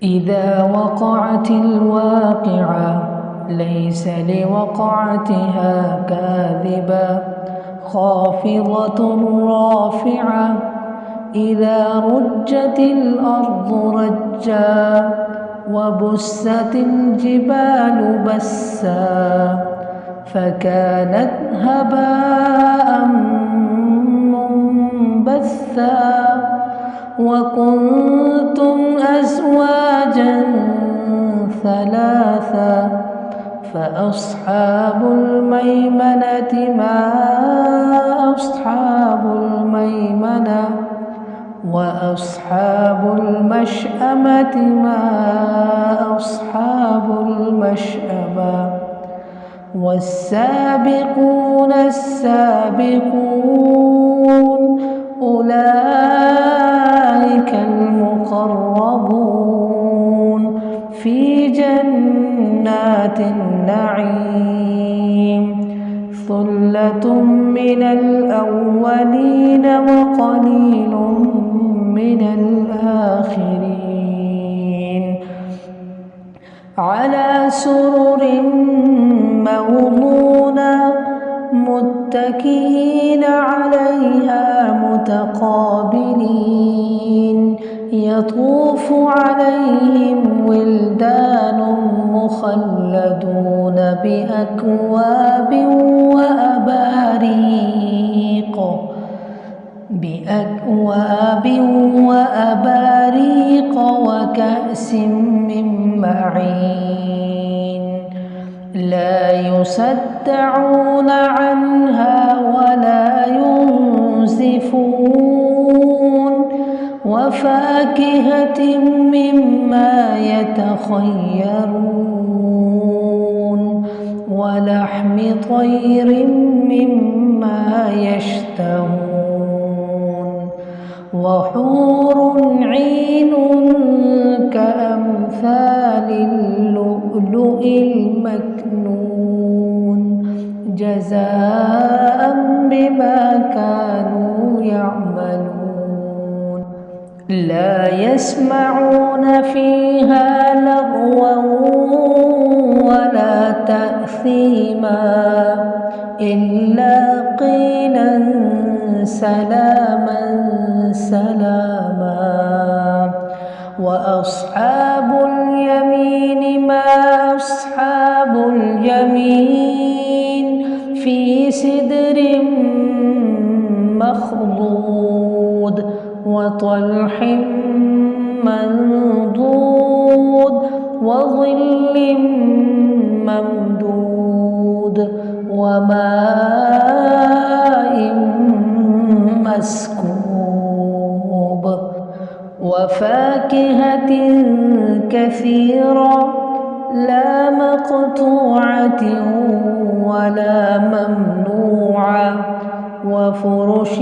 إذا وقعت الواقعة ليس لوقعتها كاذبة خافضة رافعة إذا رجت الأرض رجا وبست الجبال بسا فكانت هباء منبثا وكنتم أزواجا ثلاثا فأصحاب الميمنة ما أصحاب الميمنة وأصحاب المشأمة ما أصحاب المشأمة والسابقون السابقون أولئك المقربون في جنات النعيم ثلة من الأولين وقليل من الآخرين على سرر موضونة متكئين عليها متقابلين يطوف عليهم ولدان مخلدون بأكواب وكأس من معين لا يصدعون عنها ولا ينزفون وفاكهة مما يتخيرون ولحم طير مما يشتهون وحور عين كأمثال اللؤلؤ المكنون جزاء بما كانوا يعملون لا يسمعون فيها لغوا ولا تأثيما إلا قيلا سلاما سلاما وأصحاب اليمين ما أصحاب اليمين في سدر مخضود وطلح منضود وظل ممدود وماء مسكوب وفاكهة كثيرة لا مقطوعة ولا ممنوعة وفرش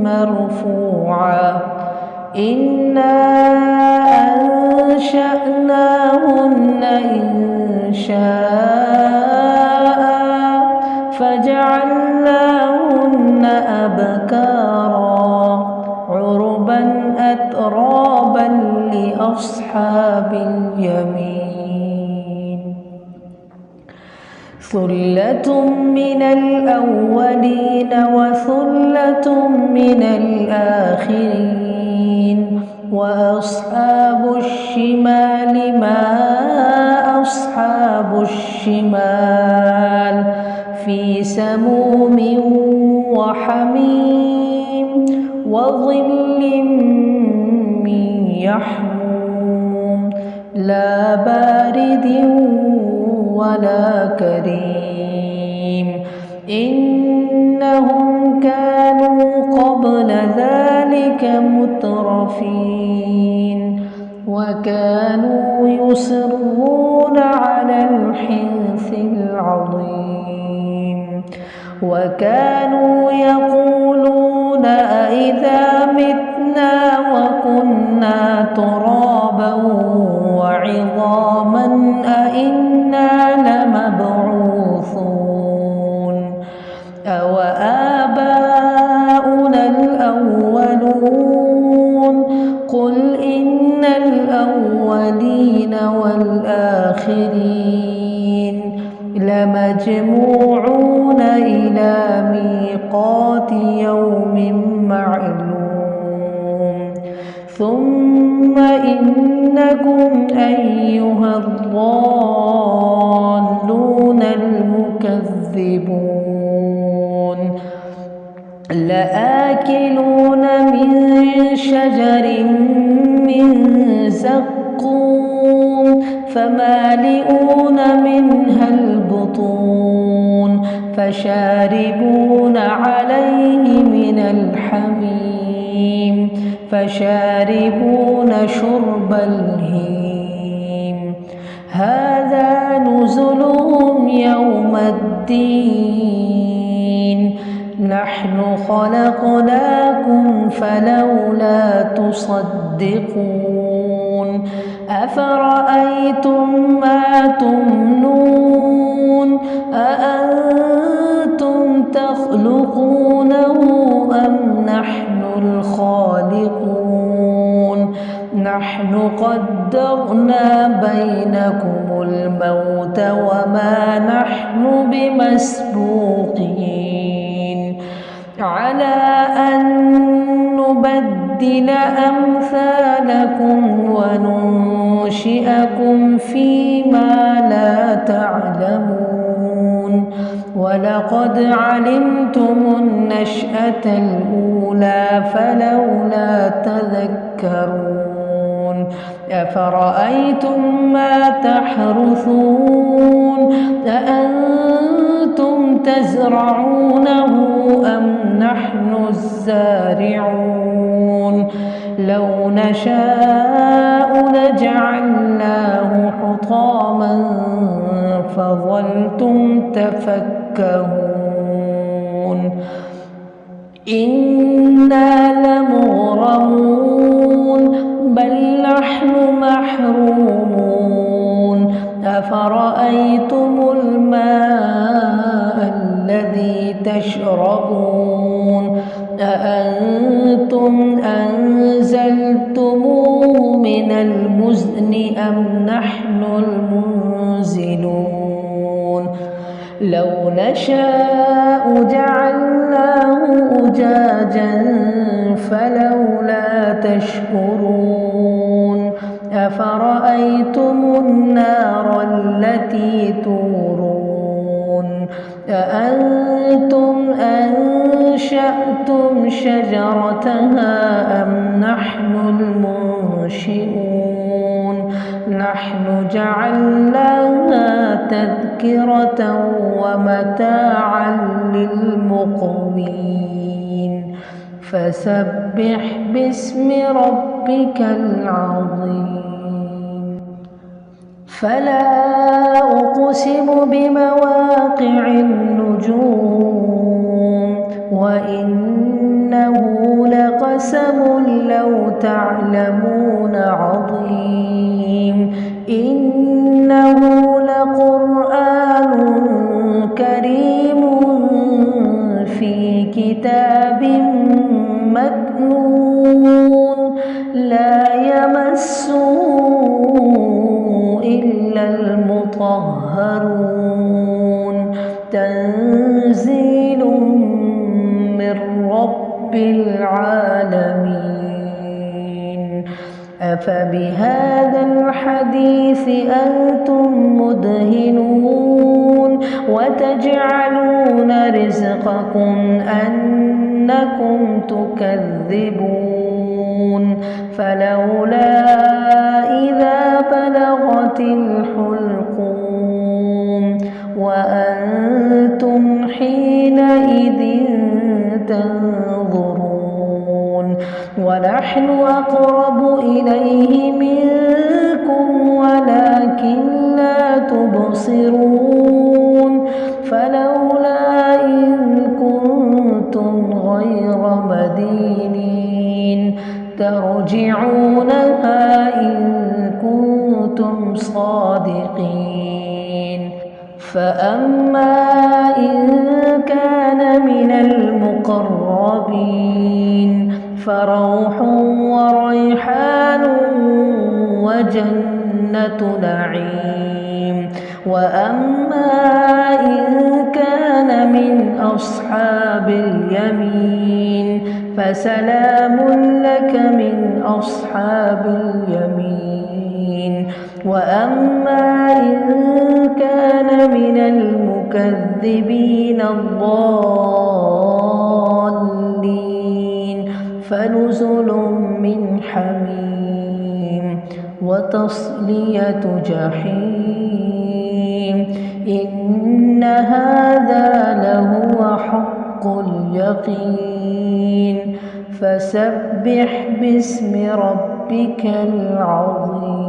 مرفوعة إنا أنشأناهن إنشاء فجعلناهن أبكارا عربا أترابا لأصحاب اليمين ثلة من الأولين وثلة من الآخرين وأصحاب الشمال ما أصحاب الشمال في سموم وحميم وظل من يحموم لا بارد ولا كريم إنهم كانوا قبل ذلك مترفين وكانوا يصرون على الحنث العظيم وكانوا يقولون أإذا متنا وكنا ترابا وعظاما أإنا لمبعوثون أوآباؤنا الأولون قل إن الأولين الأولين والآخرين لمجموعون إلى ميقات يوم معلوم ثم إنكم أيها الضالون المكذبون لآكلون من شجر من زقوم فمالئون منها البطون فشاربون عليه من الحميم فشاربون شرب الهيم هذا نزلهم يوم الدين نحن خلقناكم فلولا تصدقون أفرأيتم ما تمنون أأنتم تخلقونه أم نحن الخالقون نحن قدرنا بينكم الموت وما نحن بمسبوقين على أن نبدل أمثالكم وننشئكم فيما لا تعلمون ولقد علمتم النشأة الأولى فلولا تذكرون أفرأيتم ما تحرثون أأنتم تزرعونه أم نحن الزارعون لو نشاء لجعلناه حطاما فظلتم تفكهون إنا لمغرمون بل نحن محرومون أفرأيتم الماء الذي تشربون أأنتم أنزلتموه من المزن أم نحن المنزلون لو نشاء جعلناه أجاجا فلولا تشكرون أفرأيتم النار التي تورون أأنتم أنشأتم شجرتها أم نحن المنشئون نحن جعلناها تذكرة ومتاعا للمقوين فسبح باسم ربك العظيم فلا أقسم بمواقع النجوم وإنه لقسم لو تعلمون عظيم إنه لقرآن كريم في كتاب مكنون لا يمسه إلا المطهرون تنزيل من رب العالمين أفبهذا الحديث أنتم مدهنون وتجعلون رزقكم أنكم تكذبون فلولا إذا بلغت الحلقوم وأنتم حينئذ تنظرون ونحن أقرب إليه منكم ولكن لا تبصرون فلولا إن كنتم غير مدينين ترجعونها إن كنتم صادقين فأما إن كان من المقربين فروح وريحان جنة نعيم. وأما إن كان من أصحاب اليمين فسلام لك من أصحاب اليمين. وأما إن كان من المكذبين الضالين فنزل من حميم وتصلية جحيم. إن هذا لهو حق اليقين. فسبح باسم ربك العظيم.